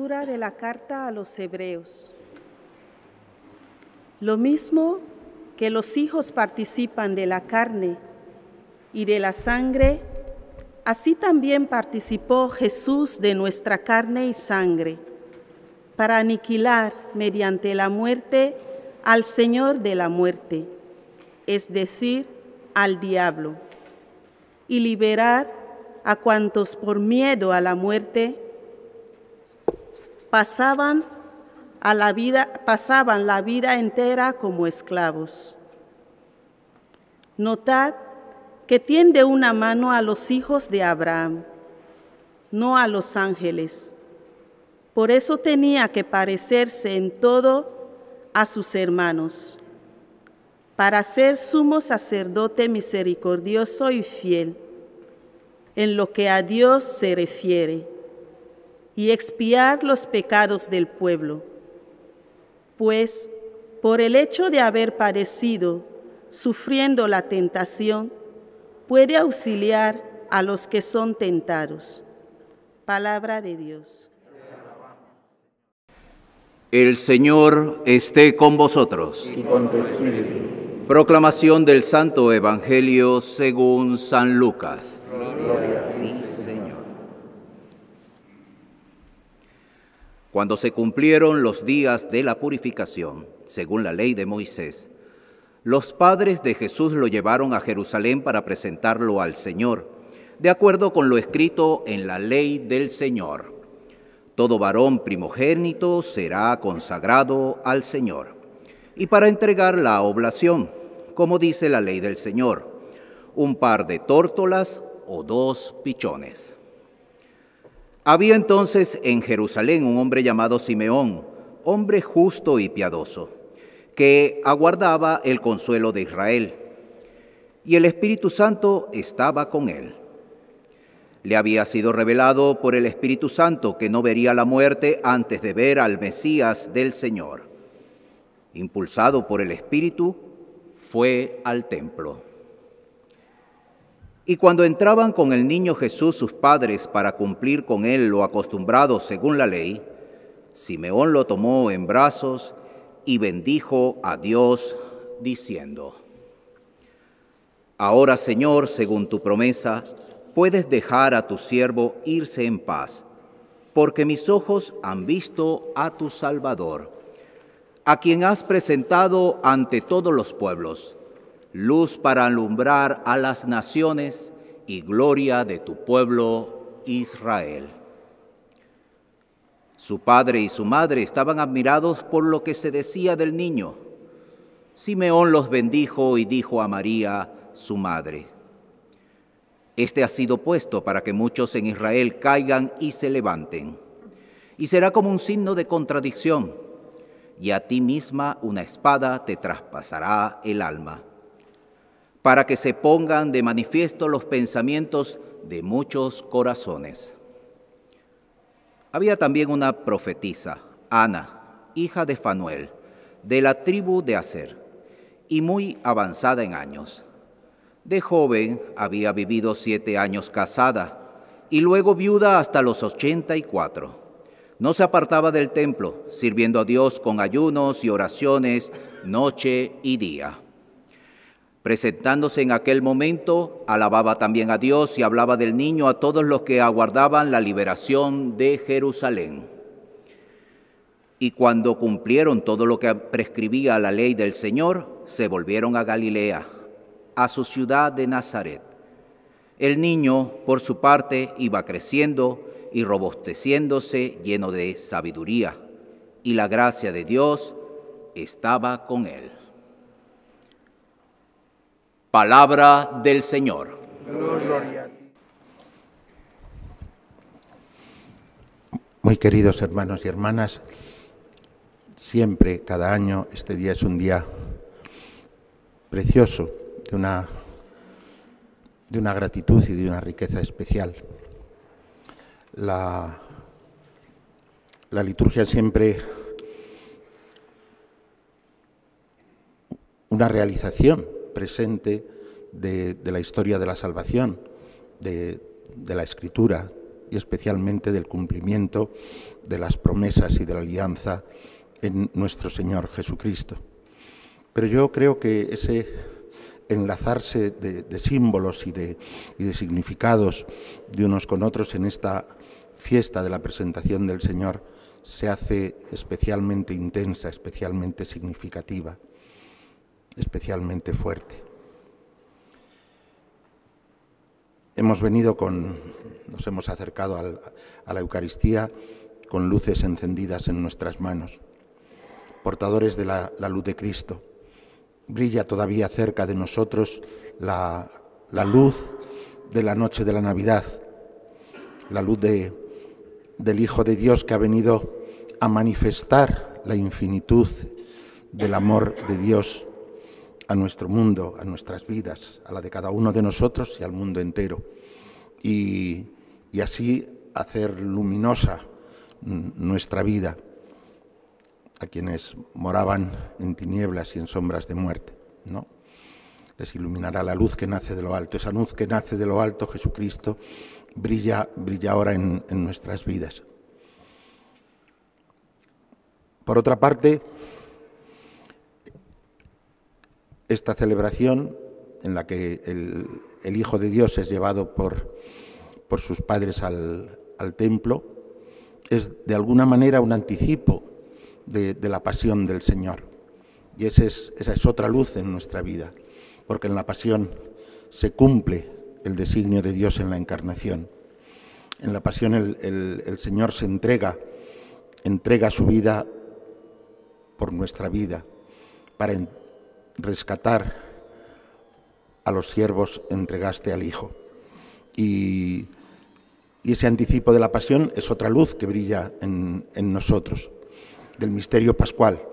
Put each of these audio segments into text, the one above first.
Lectura de la carta a los Hebreos. Lo mismo que los hijos participan de la carne y de la sangre, así también participó Jesús de nuestra carne y sangre, para aniquilar mediante la muerte al Señor de la muerte, es decir, al diablo, y liberar a cuantos por miedo a la muerte pasaban la vida entera como esclavos. Notad que tiende una mano a los hijos de Abraham, no a los ángeles. Por eso tenía que parecerse en todo a sus hermanos, para ser sumo sacerdote misericordioso y fiel, en lo que a Dios se refiere, y expiar los pecados del pueblo. Pues, por el hecho de haber padecido, sufriendo la tentación, puede auxiliar a los que son tentados. Palabra de Dios. El Señor esté con vosotros. Y con tu espíritu. Proclamación del Santo Evangelio según San Lucas. Gloria a ti, Señor. Cuando se cumplieron los días de la purificación, según la ley de Moisés, los padres de Jesús lo llevaron a Jerusalén para presentarlo al Señor, de acuerdo con lo escrito en la ley del Señor. Todo varón primogénito será consagrado al Señor. Y para entregar la oblación, como dice la ley del Señor, un par de tórtolas o 2 pichones. Había entonces en Jerusalén un hombre llamado Simeón, hombre justo y piadoso, que aguardaba el consuelo de Israel, y el Espíritu Santo estaba con él. Le había sido revelado por el Espíritu Santo que no vería la muerte antes de ver al Mesías del Señor. Impulsado por el Espíritu, fue al templo. Y cuando entraban con el niño Jesús sus padres para cumplir con él lo acostumbrado según la ley, Simeón lo tomó en brazos y bendijo a Dios, diciendo: Ahora, Señor, según tu promesa, puedes dejar a tu siervo irse en paz, porque mis ojos han visto a tu Salvador, a quien has presentado ante todos los pueblos, luz para alumbrar a las naciones y gloria de tu pueblo Israel. Su padre y su madre estaban admirados por lo que se decía del niño. Simeón los bendijo y dijo a María, su madre: Este ha sido puesto para que muchos en Israel caigan y se levanten, y será como un signo de contradicción, y a ti misma una espada te traspasará el alma, para que se pongan de manifiesto los pensamientos de muchos corazones. Había también una profetisa, Ana, hija de Fanuel, de la tribu de Aser, y muy avanzada en años. De joven había vivido 7 años casada, y luego viuda hasta los 84. No se apartaba del templo, sirviendo a Dios con ayunos y oraciones noche y día. Presentándose en aquel momento, alababa también a Dios y hablaba del niño a todos los que aguardaban la liberación de Jerusalén. Y cuando cumplieron todo lo que prescribía la ley del Señor, se volvieron a Galilea, a su ciudad de Nazaret. El niño, por su parte, iba creciendo y robusteciéndose, lleno de sabiduría, y la gracia de Dios estaba con él. Palabra del Señor. gloria a ti. Muy queridos hermanos y hermanas, siempre, cada año, este día es un día precioso, de una gratitud y de una riqueza especial. La liturgia es siempre una realización presente de la historia de la salvación, de la Escritura y especialmente del cumplimiento de las promesas y de la alianza en nuestro Señor Jesucristo. Pero yo creo que ese enlazarse de símbolos y de significados de unos con otros en esta fiesta de la presentación del Señor se hace especialmente intensa, especialmente significativa, especialmente fuerte. Nos hemos acercado a la Eucaristía con luces encendidas en nuestras manos, portadores de la luz de Cristo. Brilla todavía cerca de nosotros la luz de la noche de la Navidad, la luz del Hijo de Dios que ha venido a manifestar la infinitud del amor de Dios a nuestro mundo, a nuestras vidas, a la de cada uno de nosotros y al mundo entero, y así hacer luminosa nuestra vida a quienes moraban en tinieblas y en sombras de muerte, ¿no? Les iluminará la luz que nace de lo alto. Esa luz que nace de lo alto, Jesucristo, brilla ahora en nuestras vidas. Por otra parte, esta celebración en la que el Hijo de Dios es llevado por sus padres al templo es de alguna manera un anticipo de la pasión del Señor. Y esa es otra luz en nuestra vida, porque en la pasión se cumple el designio de Dios en la encarnación. En la pasión el Señor se entrega su vida por nuestra vida, para rescatar a los siervos entregaste al Hijo. Y ese anticipo de la pasión es otra luz que brilla en nosotros, del misterio pascual.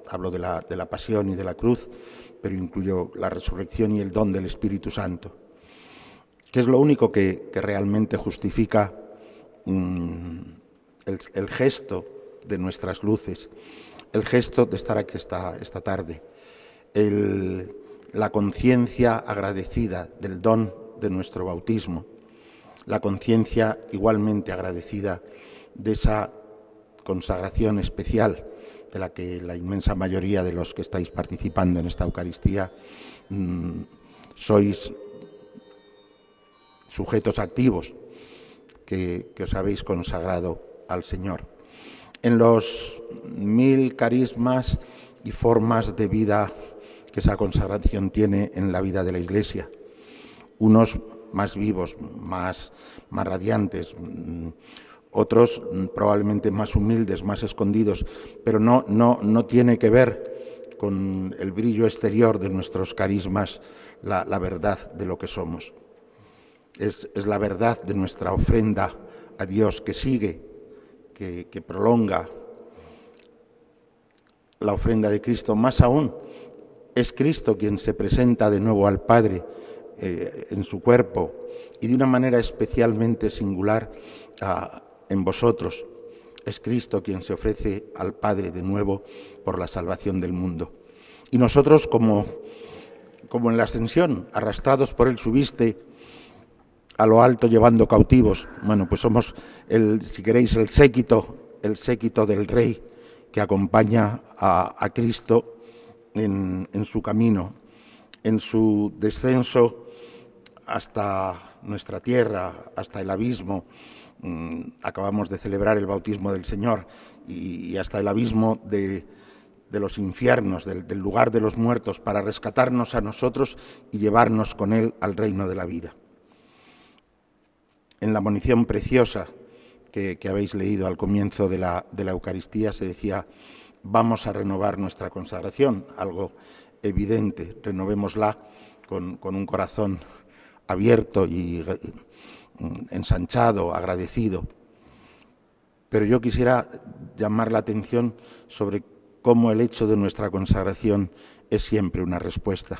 Hablo de la pasión y de la cruz, pero incluyo la resurrección y el don del Espíritu Santo, que es lo único que realmente justifica el gesto de nuestras luces, el gesto de estar aquí esta tarde, la conciencia agradecida del don de nuestro bautismo, la conciencia igualmente agradecida de esa consagración especial de la que la inmensa mayoría de los que estáis participando en esta Eucaristía sois sujetos activos que os habéis consagrado al Señor. En los 1000 carismas y formas de vida que esa consagración tiene en la vida de la Iglesia, unos más vivos, más radiantes, otros probablemente más humildes, más escondidos, pero no tiene que ver con el brillo exterior de nuestros carismas la verdad de lo que somos. Es la verdad de nuestra ofrenda a Dios que sigue, que prolonga la ofrenda de Cristo. Más aún, es Cristo quien se presenta de nuevo al Padre en su cuerpo y de una manera especialmente singular en vosotros. Es Cristo quien se ofrece al Padre de nuevo por la salvación del mundo. Y nosotros, como en la ascensión, arrastrados por Él subiste a lo alto llevando cautivos. Bueno, pues somos, si queréis, el séquito del Rey que acompaña a Cristo en su camino, en su descenso hasta nuestra tierra, hasta el abismo. Acabamos de celebrar el bautismo del Señor y hasta el abismo de los infiernos, del lugar de los muertos, para rescatarnos a nosotros y llevarnos con Él al reino de la vida. En la monición preciosa que habéis leído al comienzo de la Eucaristía se decía: vamos a renovar nuestra consagración, algo evidente, renovémosla con un corazón abierto y ensanchado, agradecido. Pero yo quisiera llamar la atención sobre cómo el hecho de nuestra consagración es siempre una respuesta.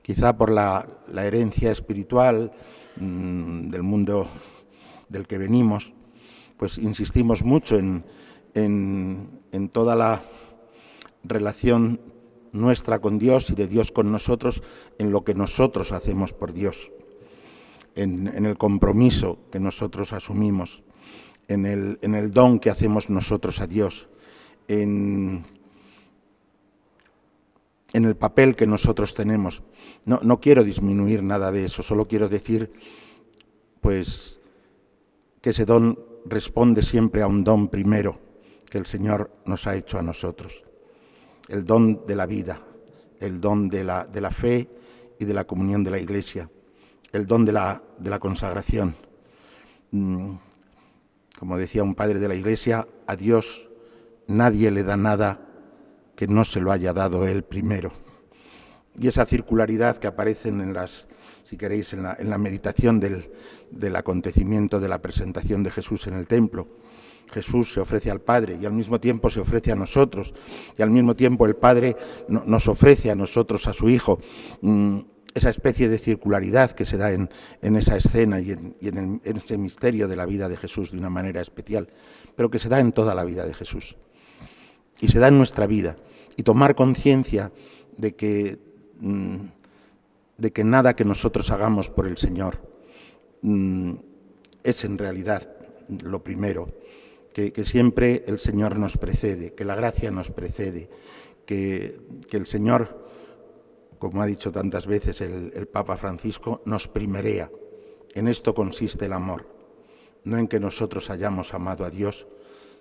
Quizá por la herencia espiritual del mundo del que venimos, pues insistimos mucho en toda la relación nuestra con Dios y de Dios con nosotros, en lo que nosotros hacemos por Dios. en el compromiso que nosotros asumimos, en el don que hacemos nosotros a Dios, en el papel que nosotros tenemos. No quiero disminuir nada de eso, solo quiero decir pues que ese don responde siempre a un don primero que el Señor nos ha hecho a nosotros, el don de la vida, el don de la fe y de la comunión de la Iglesia, el don de la consagración. Como decía un padre de la Iglesia, a Dios nadie le da nada que no se lo haya dado Él primero. Y esa circularidad que aparece si queréis, en la meditación del acontecimiento de la presentación de Jesús en el templo. Jesús se ofrece al Padre y al mismo tiempo se ofrece a nosotros, y al mismo tiempo el Padre nos ofrece a nosotros, a su Hijo. Esa especie de circularidad que se da en esa escena y en ese misterio de la vida de Jesús de una manera especial, pero que se da en toda la vida de Jesús. Y se da en nuestra vida. Y tomar conciencia de que nada que nosotros hagamos por el Señor es en realidad lo primero, que siempre el Señor nos precede, que la gracia nos precede, que el Señor, como ha dicho tantas veces el Papa Francisco, nos primerea. En esto consiste el amor, no en que nosotros hayamos amado a Dios,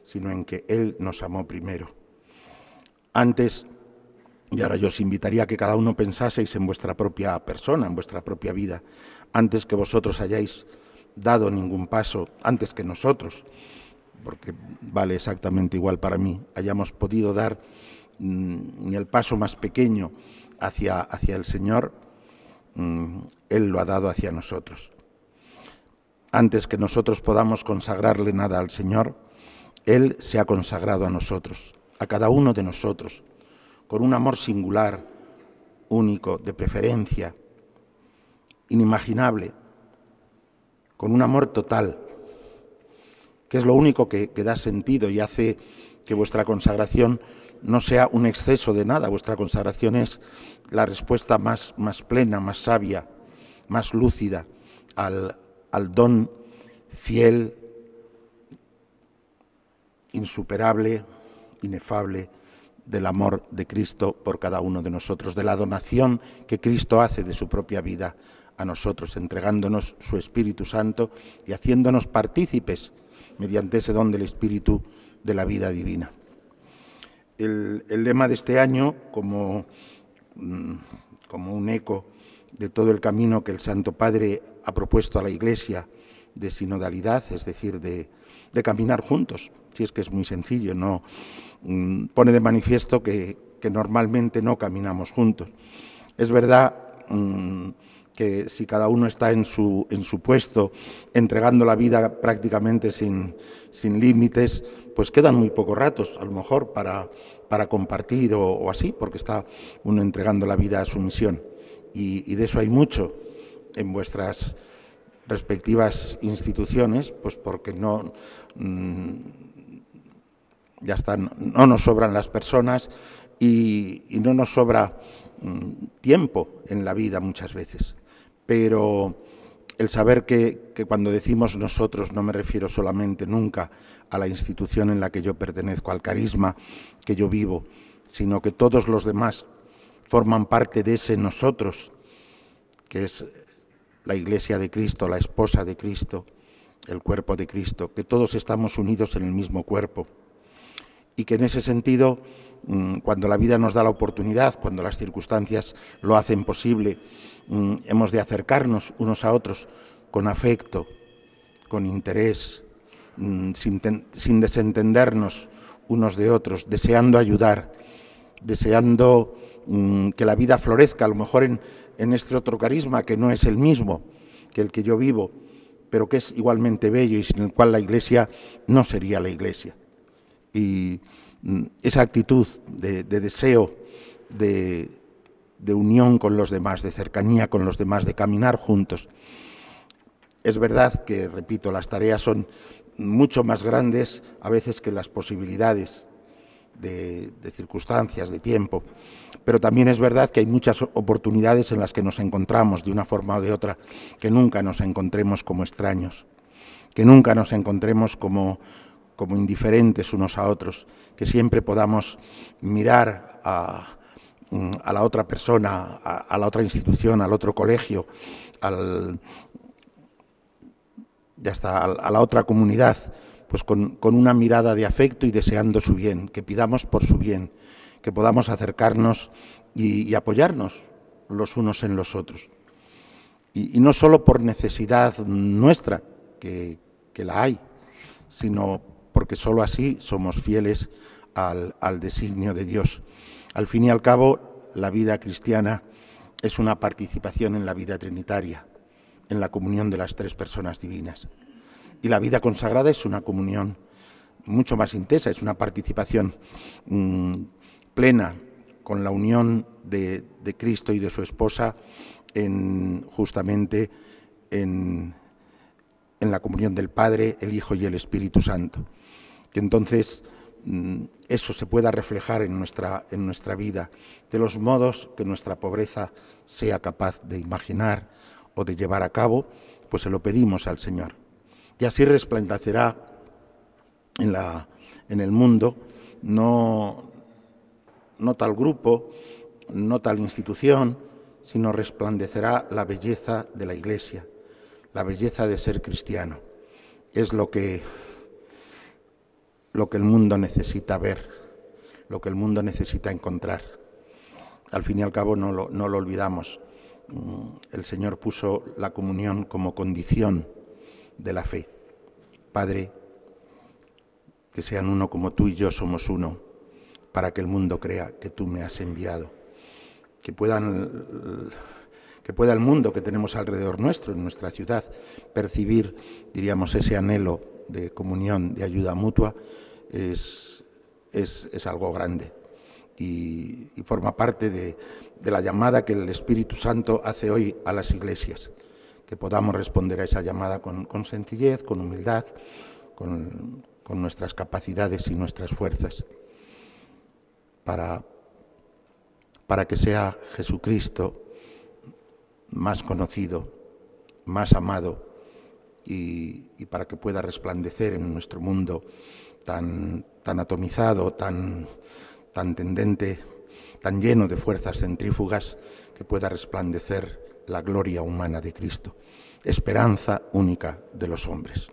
sino en que Él nos amó primero. Antes, y ahora yo os invitaría a que cada uno pensaseis en vuestra propia persona, en vuestra propia vida, antes que vosotros hayáis dado ningún paso, antes que nosotros, porque vale exactamente igual para mí, hayamos podido dar ni el paso más pequeño hacia el Señor, Él lo ha dado hacia nosotros. Antes que nosotros podamos consagrarle nada al Señor, Él se ha consagrado a nosotros, a cada uno de nosotros, con un amor singular, único, de preferencia, inimaginable, con un amor total, que es lo único que da sentido y hace que vuestra consagración no sea un exceso de nada. Vuestra consagración es la respuesta más plena, más sabia, más lúcida al don fiel, insuperable, inefable del amor de Cristo por cada uno de nosotros, de la donación que Cristo hace de su propia vida a nosotros, entregándonos su Espíritu Santo y haciéndonos partícipes mediante ese don del Espíritu de la vida divina. El lema de este año, como un eco de todo el camino que el Santo Padre ha propuesto a la Iglesia de sinodalidad, es decir, de caminar juntos, si es que es muy sencillo, no pone de manifiesto que normalmente no caminamos juntos. Es verdad que si cada uno está en su puesto, entregando la vida prácticamente sin límites, pues quedan muy pocos ratos, a lo mejor, para compartir o así, porque está uno entregando la vida a su misión. Y de eso hay mucho en vuestras respectivas instituciones, pues porque no nos sobran las personas y no nos sobra tiempo en la vida muchas veces. Pero el saber que cuando decimos nosotros no me refiero solamente nunca a la institución en la que yo pertenezco, al carisma que yo vivo, sino que todos los demás forman parte de ese nosotros, que es la Iglesia de Cristo, la esposa de Cristo, el cuerpo de Cristo, que todos estamos unidos en el mismo cuerpo. Y que en ese sentido, cuando la vida nos da la oportunidad, cuando las circunstancias lo hacen posible, hemos de acercarnos unos a otros con afecto, con interés, sin desentendernos unos de otros, deseando ayudar, deseando que la vida florezca, a lo mejor en este otro carisma que no es el mismo que el que yo vivo, pero que es igualmente bello y sin el cual la Iglesia no sería la Iglesia. Y esa actitud de deseo, de unión con los demás, de cercanía con los demás, de caminar juntos. Es verdad que, repito, las tareas son mucho más grandes a veces que las posibilidades, de circunstancias, de tiempo, pero también es verdad que hay muchas oportunidades en las que nos encontramos de una forma o de otra, que nunca nos encontremos como extraños, que nunca nos encontremos como indiferentes unos a otros, que siempre podamos mirar a la otra persona, a la otra institución, al otro colegio, a la otra comunidad, pues con una mirada de afecto y deseando su bien, que pidamos por su bien, que podamos acercarnos y apoyarnos los unos en los otros. Y no solo por necesidad nuestra, que la hay, sino porque solo así somos fieles al designio de Dios. Al fin y al cabo, la vida cristiana es una participación en la vida trinitaria, en la comunión de las tres personas divinas. Y la vida consagrada es una comunión mucho más intensa, es una participación plena con la unión de Cristo y de su esposa justamente en la comunión del Padre, el Hijo y el Espíritu Santo. Que entonces eso se pueda reflejar en nuestra vida, de los modos que nuestra pobreza sea capaz de imaginar o de llevar a cabo, pues se lo pedimos al Señor. Y así resplandecerá en el mundo no tal grupo, no tal institución, sino resplandecerá la belleza de la Iglesia, la belleza de ser cristiano. Es lo que el mundo necesita ver, lo que el mundo necesita encontrar. Al fin y al cabo no lo olvidamos. El Señor puso la comunión como condición de la fe. Padre, que sean uno como tú y yo somos uno, para que el mundo crea que tú me has enviado. Que pueda el mundo que tenemos alrededor nuestro, en nuestra ciudad, percibir, diríamos, ese anhelo de comunión, de ayuda mutua, es algo grande y forma parte de la llamada que el Espíritu Santo hace hoy a las iglesias, que podamos responder a esa llamada con sencillez, con humildad, con nuestras capacidades y nuestras fuerzas, para que sea Jesucristo más conocido, más amado y para que pueda resplandecer en nuestro mundo tan atomizado, tan tendente, tan lleno de fuerzas centrífugas, que pueda resplandecer la gloria humana de Cristo, esperanza única de los hombres.